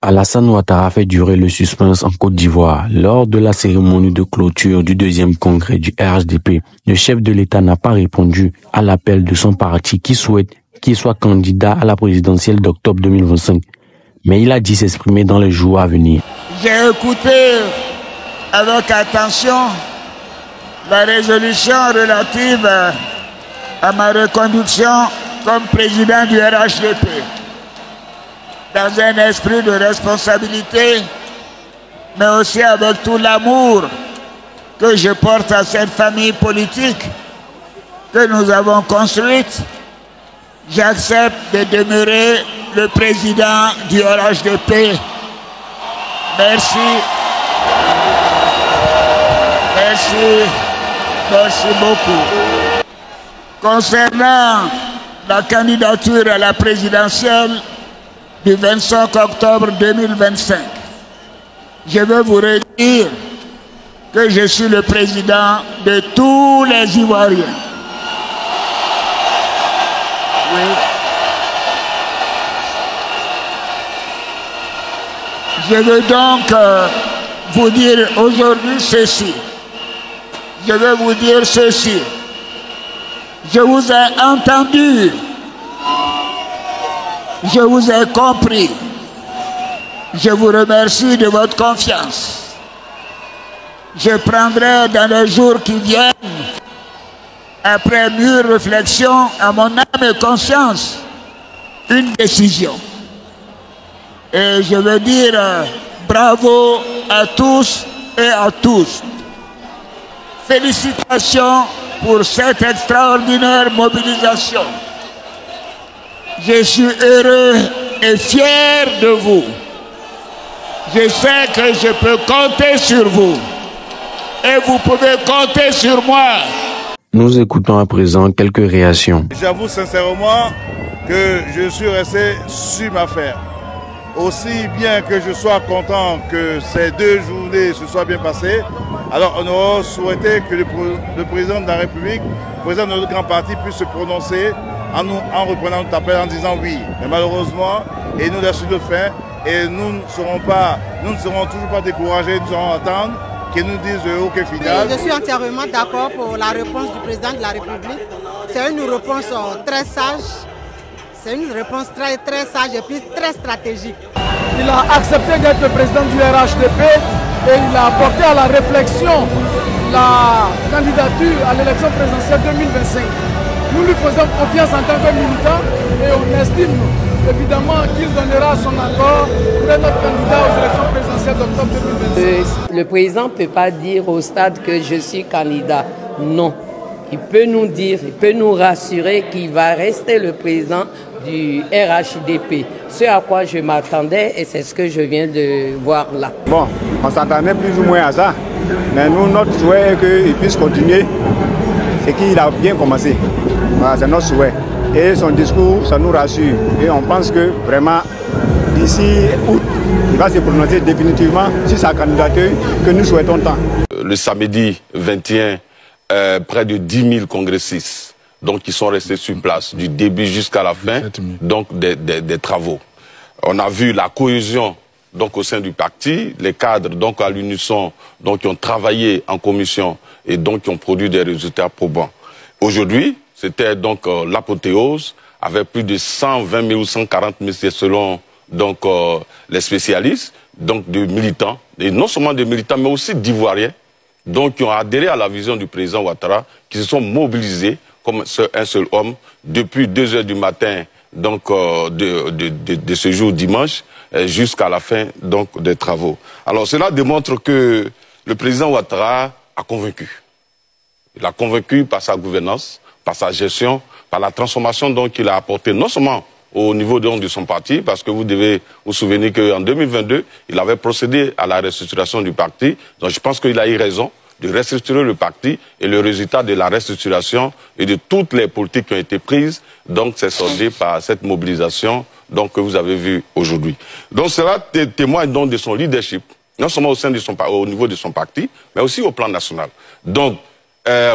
Alassane Ouattara fait durer le suspense en Côte d'Ivoire. Lors de la cérémonie de clôture du deuxième congrès du RHDP, le chef de l'État n'a pas répondu à l'appel de son parti qui souhaite qu'il soit candidat à la présidentielle d'octobre 2025. Mais il a dit s'exprimer dans les jours à venir. J'ai écouté avec attention la résolution relative à ma reconduction comme président du RHDP. Dans un esprit de responsabilité, mais aussi avec tout l'amour que je porte à cette famille politique que nous avons construite, j'accepte de demeurer le président du RHDP. Merci. Merci beaucoup. Concernant la candidature à la présidentielle du 25 octobre 2025, je veux vous redire que je suis le président de tous les Ivoiriens. Oui. Je veux donc vous dire aujourd'hui ceci. Je veux vous dire ceci. Je vous ai entendu. Je vous ai compris. Je vous remercie de votre confiance. Je prendrai dans les jours qui viennent, après mûre réflexion à mon âme et conscience, une décision. Et je veux dire bravo à tous et à tous. Félicitations pour cette extraordinaire mobilisation. Je suis heureux et fier de vous. Je sais que je peux compter sur vous. Et vous pouvez compter sur moi. Nous écoutons à présent quelques réactions. J'avoue sincèrement que je suis resté sur ma ferme. Aussi bien que je sois content que ces 2 journées se soient bien passées, alors on aurait souhaité que le président de la République, le président de notre grand parti, puisse se prononcer en reprenant notre appel en disant oui. Mais malheureusement, il nous laisse sur le fin et nous ne serons toujours pas découragés, nous allons attendre qu'ils nous disent le OK final. Oui, je suis entièrement d'accord pour la réponse du président de la République. C'est une réponse très sage. C'est une réponse très sage et puis très stratégique. Il a accepté d'être le président du RHDP et il a apporté à la réflexion la candidature à l'élection présidentielle 2025. Nous lui faisons confiance en tant que militant et on estime évidemment qu'il donnera son accord pour être notre candidat aux élections présidentielles d'octobre 2025. Le président ne peut pas dire au stade que je suis candidat. Non. Il peut nous dire, il peut nous rassurer qu'il va rester le président du RHDP. Ce à quoi je m'attendais et c'est ce que je viens de voir là. Bon, on s'attendait plus ou moins à ça. Mais nous, notre souhait est qu'il puisse continuer ce qu'il a bien commencé. Voilà, c'est notre souhait. Et son discours, ça nous rassure. Et on pense que vraiment, d'ici août, il va se prononcer définitivement sur sa candidature que nous souhaitons tant. Le samedi 21, près de 10 000 congressistes donc, qui sont restés sur place du début jusqu'à la fin donc, des travaux. On a vu la cohésion donc, au sein du parti, les cadres donc, à l'unisson qui ont travaillé en commission et donc, qui ont produit des résultats probants. Aujourd'hui, c'était donc l'apothéose avec plus de 120 000 ou 140 000 selon donc, les spécialistes, donc de militants, et non seulement des militants mais aussi d'Ivoiriens, donc qui ont adhéré à la vision du président Ouattara, qui se sont mobilisés comme un seul homme depuis 2 heures du matin donc, de ce jour dimanche jusqu'à la fin donc, des travaux. Alors cela démontre que le président Ouattara a convaincu. Il a convaincu par sa gouvernance, par sa gestion, par la transformation qu'il a apportée non seulement au niveau de son parti, parce que vous devez vous souvenir qu'en 2022, il avait procédé à la restructuration du parti. Donc je pense qu'il a eu raison de restructurer le parti et le résultat de la restructuration et de toutes les politiques qui ont été prises, donc c'est soldé par cette mobilisation donc, que vous avez vue aujourd'hui. Donc cela témoigne donc de son leadership, non seulement au niveau de son parti, mais aussi au plan national. Donc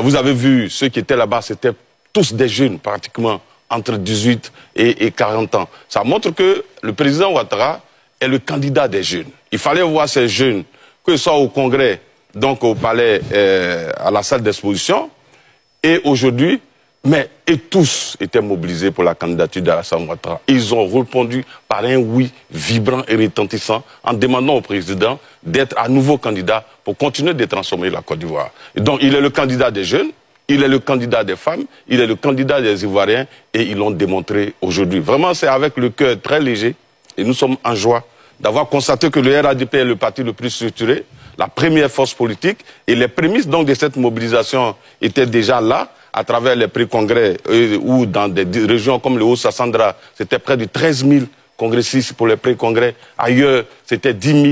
vous avez vu ceux qui étaient là-bas, c'était tous des jeunes pratiquement entre 18 et 40 ans. Ça montre que le président Ouattara est le candidat des jeunes. Il fallait voir ces jeunes, que ce soit au Congrès, donc au palais, à la salle d'exposition, et aujourd'hui, et tous étaient mobilisés pour la candidature d'Alassane Ouattara. Ils ont répondu par un oui vibrant et retentissant en demandant au président d'être à nouveau candidat pour continuer de transformer la Côte d'Ivoire. Donc il est le candidat des jeunes, il est le candidat des femmes, il est le candidat des Ivoiriens et ils l'ont démontré aujourd'hui. Vraiment, c'est avec le cœur très léger et nous sommes en joie d'avoir constaté que le RHDP est le parti le plus structuré, la première force politique et les prémices donc de cette mobilisation étaient déjà là à travers les pré-congrès ou dans des régions comme le Haut-Sassandra, c'était près de 13 000 congressistes pour les pré-congrès. Ailleurs, c'était 10 000,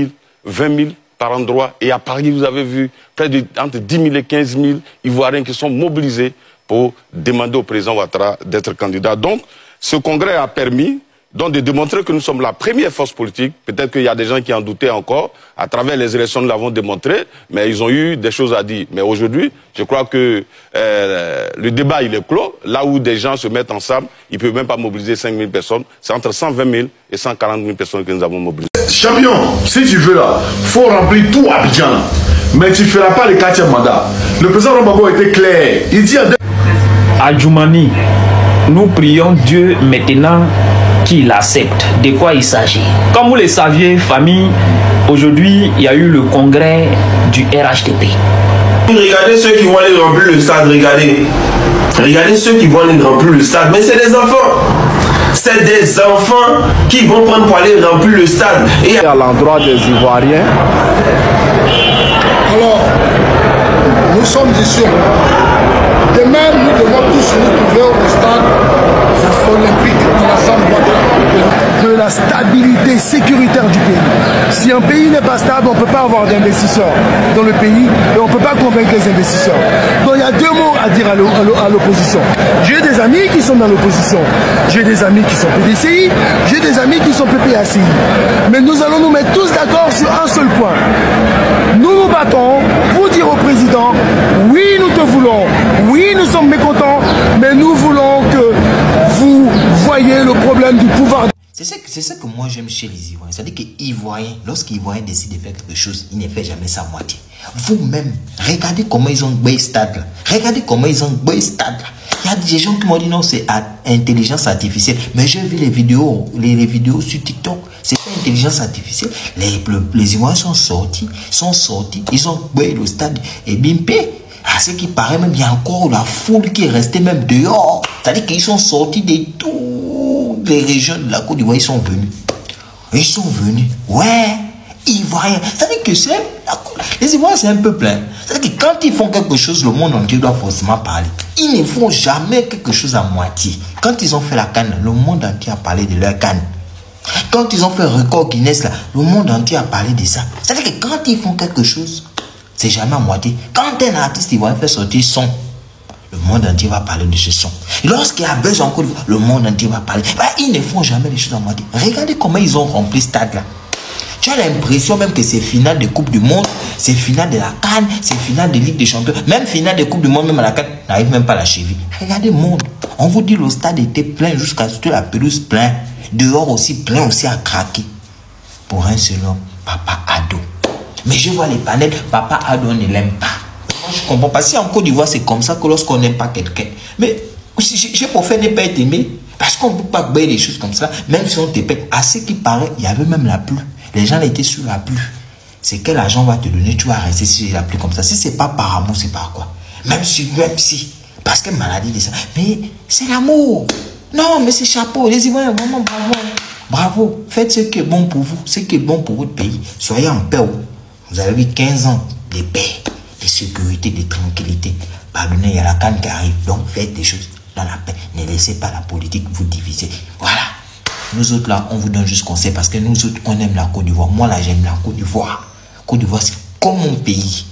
20 000 par endroit. Et à Paris, vous avez vu près de entre 10 000 et 15 000 Ivoiriens qui sont mobilisés pour demander au président Ouattara d'être candidat. Donc, ce congrès a permis donc de démontrer que nous sommes la première force politique. Peut-être qu'il y a des gens qui en doutaient encore. À travers les élections, nous l'avons démontré, mais ils ont eu des choses à dire. Mais aujourd'hui, je crois que le débat, il est clos. Là où des gens se mettent ensemble, ils ne peuvent même pas mobiliser 5 000 personnes. C'est entre 120 000 et 140 000 personnes que nous avons mobilisées. Champion, si tu veux là, il faut remplir tout Abidjan. Mais tu ne feras pas le 4e mandat. Le président Romago était clair. Il dit à Djoumani, nous prions Dieu maintenant qu'il accepte. De quoi il s'agit? Comme vous le saviez, famille, aujourd'hui, il y a eu le congrès du RHDP. Regardez ceux qui vont aller remplir le stade, regardez. Regardez ceux qui vont aller remplir le stade. Mais c'est des enfants. C'est des enfants qui vont prendre pour aller remplir le stade. Et à l'endroit des Ivoiriens. Alors, nous sommes ici. Demain, nous devons tous nous trouver au stade olympique de l'Assemblée de la stabilité sécuritaire du pays. Si un pays n'est pas stable, on ne peut pas avoir d'investisseurs dans le pays et on ne peut pas convaincre les investisseurs. Donc il y a deux mots à dire à l'opposition. J'ai des amis qui sont dans l'opposition. J'ai des amis qui sont PDCI. J'ai des amis qui sont PPACI. Mais nous allons nous mettre tous d'accord sur un seul point. Nous nous battons pour dire au président, oui nous te voulons, oui nous sommes mécontents, mais nous voulons que vous voyez le problème du pouvoir. C'est ça que moi j'aime chez les Ivoiriens. C'est-à-dire que les Ivoiriens, lorsqu'ils Ivoiriens décident de faire quelque chose, ils ne font jamais ça à moitié. Vous-même, regardez comment ils ont beau stade là. Regardez comment ils ont beau stade là. Il y a des gens qui m'ont dit non, c'est intelligence artificielle. Mais j'ai vu les vidéos sur TikTok. C'est pas intelligence artificielle. Les Ivoiriens sont sortis, ils ont beau le stade et bimpé. À ce qui paraît même, il y a encore la foule qui est restée même dehors. C'est-à-dire qu'ils sont sortis de toutes les régions de la Côte d'Ivoire. Ils sont venus. Ouais, Ivoiriens. C'est-à-dire que les Ivoiriens, c'est un peu plein. C'est-à-dire que quand ils font quelque chose, le monde entier doit forcément parler. Ils ne font jamais quelque chose à moitié. Quand ils ont fait la canne, le monde entier a parlé de leur canne. Quand ils ont fait record Guinness, là, le monde entier a parlé de ça. C'est-à-dire que quand ils font quelque chose, c'est jamais à moitié. Quand un artiste ivoirien fait sortir son, le monde entier va parler de ce son. Lorsqu'il y a besoin encore, le monde entier va parler. Bah, ils ne font jamais les choses à moitié. Regardez comment ils ont rempli ce stade-là. Tu as l'impression même que c'est finale de Coupe du Monde, c'est finale de la CAN, c'est finale de Ligue des Champions. Même finale de Coupe du Monde, même à la CAN, n'arrive même pas à la cheville. Regardez le monde. On vous dit le stade était plein jusqu'à ce que la pelouse plein. Dehors aussi plein, aussi à craquer. Pour un seul homme, Papa Ado. Mais je vois les panels, Papa Ado ne l'aime pas. Moi, je comprends pas. Si en Côte d'Ivoire, c'est comme ça que lorsqu'on n'aime pas quelqu'un. Mais je préfère ne pas être aimé. Parce qu'on ne peut pas bailler des choses comme ça. Même si on te paie. À ce qui paraît, il y avait même la pluie. Les gens étaient sur la pluie. C'est quel argent va te donner, tu vas rester sur la pluie comme ça. Si c'est pas par amour, c'est par quoi? Même si. Parce que maladie de ça. Mais c'est l'amour. Non, mais c'est chapeau. Les Ivoiriens, vraiment bravo. Bravo. Faites ce qui est bon pour vous. Ce qui est bon pour votre pays. Soyez en paix. Vous avez eu 15 ans de paix, de sécurité, de tranquillité. Pardonnez, il y a la canne qui arrive. Donc faites des choses dans la paix. Ne laissez pas la politique vous diviser. Voilà. Nous autres là, on vous donne juste conseil parce que nous autres, on aime la Côte d'Ivoire. Moi là, j'aime la Côte d'Ivoire. Côte d'Ivoire, c'est comme mon pays.